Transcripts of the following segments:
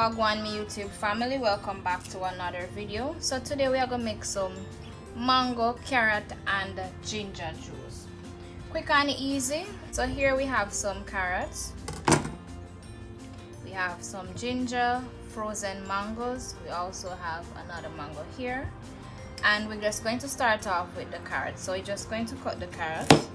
Wagwan me YouTube family, welcome back to another video. So today we are gonna make some mango, carrot and ginger juice, quick and easy. So here we have some carrots, we have some ginger, frozen mangoes, we also have another mango here, and we're just going to start off with the carrots. So we're just going to cut the carrots.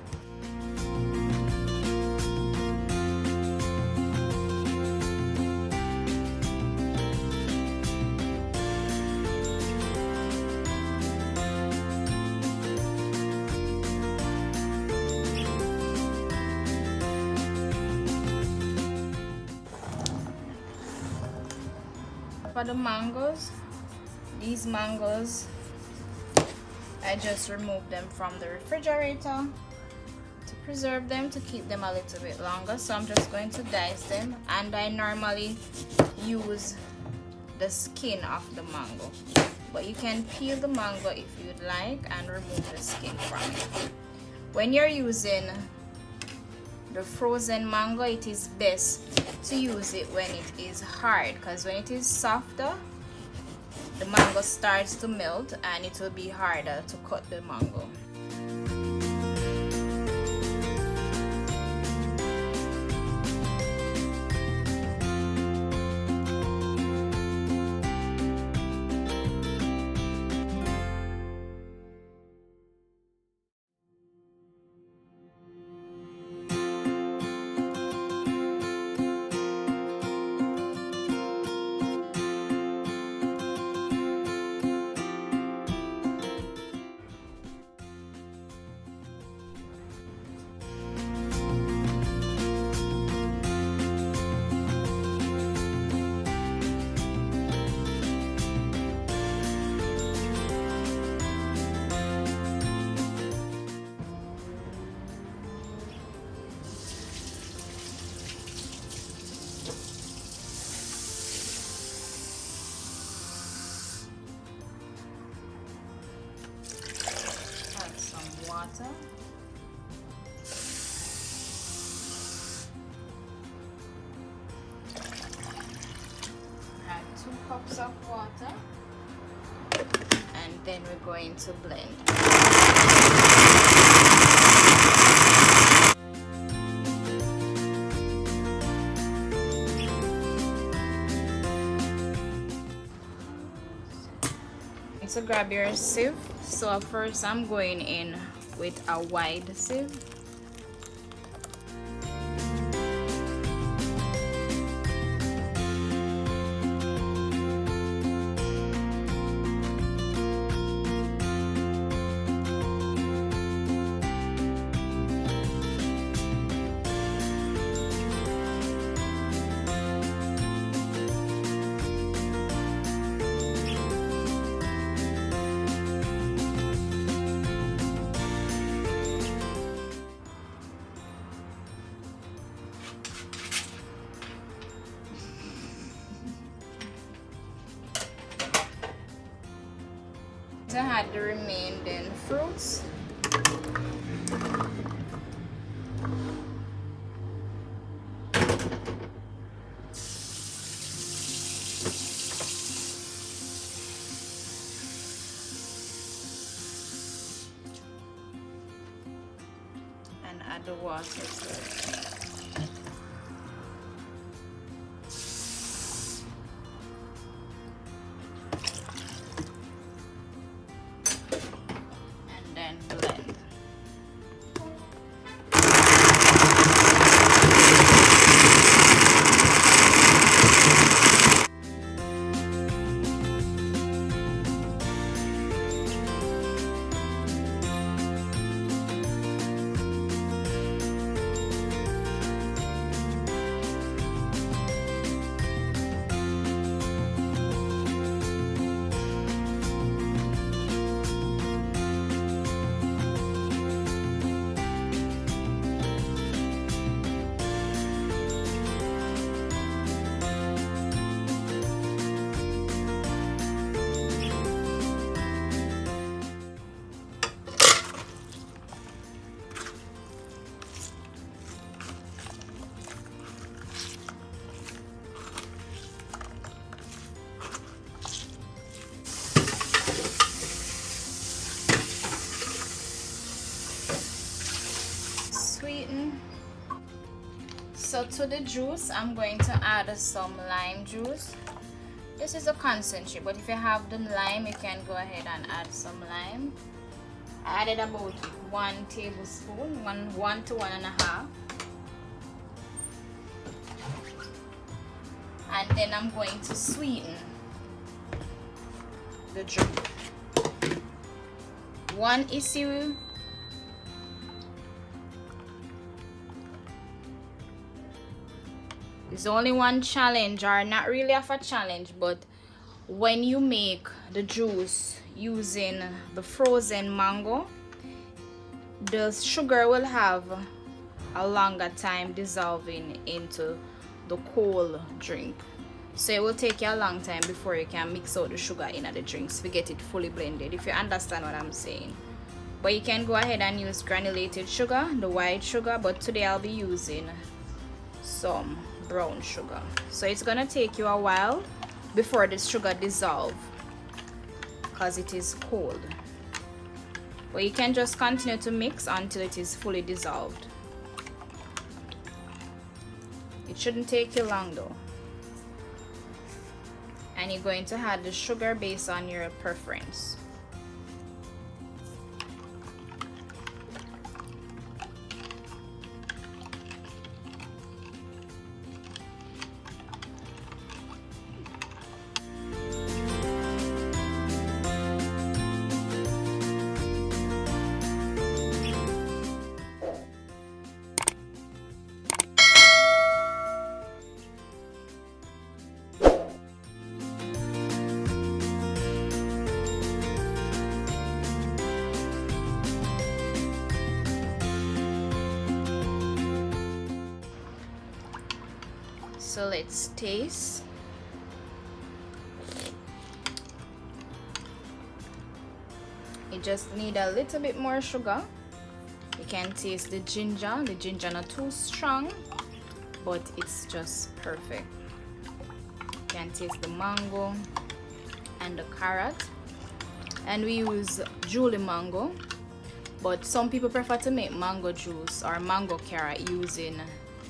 For the mangoes, these mangoes, I just removed them from the refrigerator to preserve them, to keep them a little bit longer. So I'm just going to dice them, and I normally use the skin of the mango, but you can peel the mango if you'd like and remove the skin from it. When you're using the frozen mango, it is best to use it when it is hard, because when it is softer, the mango starts to melt and it will be harder to cut the mango. Water. Add 2 cups of water, and then we're going to blend. So grab your sieve. So first I'm going in with a wide sieve. To add the remaining fruits. And add the water to it. Blend. So to the juice, I'm going to add some lime juice. This is a concentrate, but if you have the lime, you can go ahead and add some lime. I added about 1 tablespoon, one to 1.5. And then I'm going to sweeten the drink. One issue is only one challenge, or not really of a challenge, but when you make the juice using the frozen mango, the sugar will have a longer time dissolving into the cold drink, so it will take you a long time before you can mix out the sugar in the drinks to get it fully blended, if you understand what I'm saying. But you can go ahead and use granulated sugar, the white sugar, but today I'll be using some brown sugar. So it's gonna take you a while before the sugar dissolve because it is cold, but you can just continue to mix until it is fully dissolved. It shouldn't take you long though. And you're going to add the sugar based on your preference. So let's taste. You just need a little bit more sugar. You can taste the ginger. The ginger not too strong, but it's just perfect. You can taste the mango and the carrot. And we use Julie mango, but some people prefer to make mango juice or mango carrot using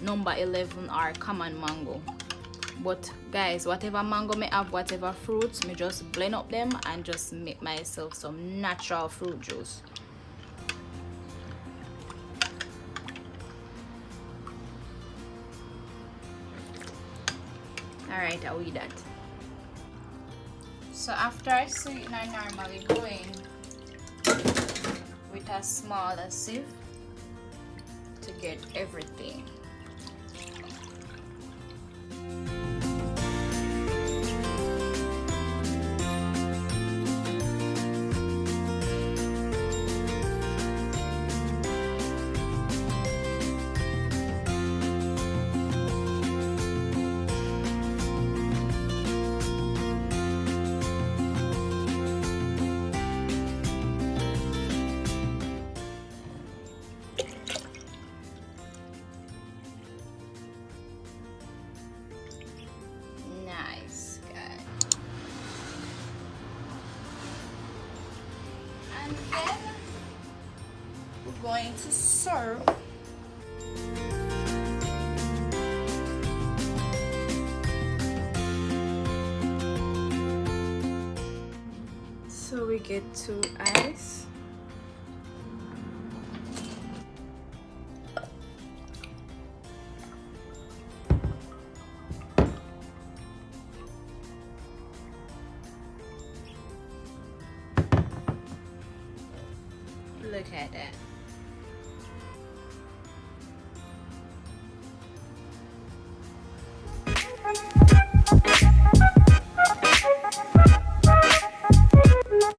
number 11 or common mango. But guys, whatever mango may have, whatever fruits, me just blend up them and just make myself some natural fruit juice. Alright, I'll eat that. So after I sweeten, I normally go in with a smaller sieve to get everything. And then we're going to serve. So we get 2 ice. Look at that.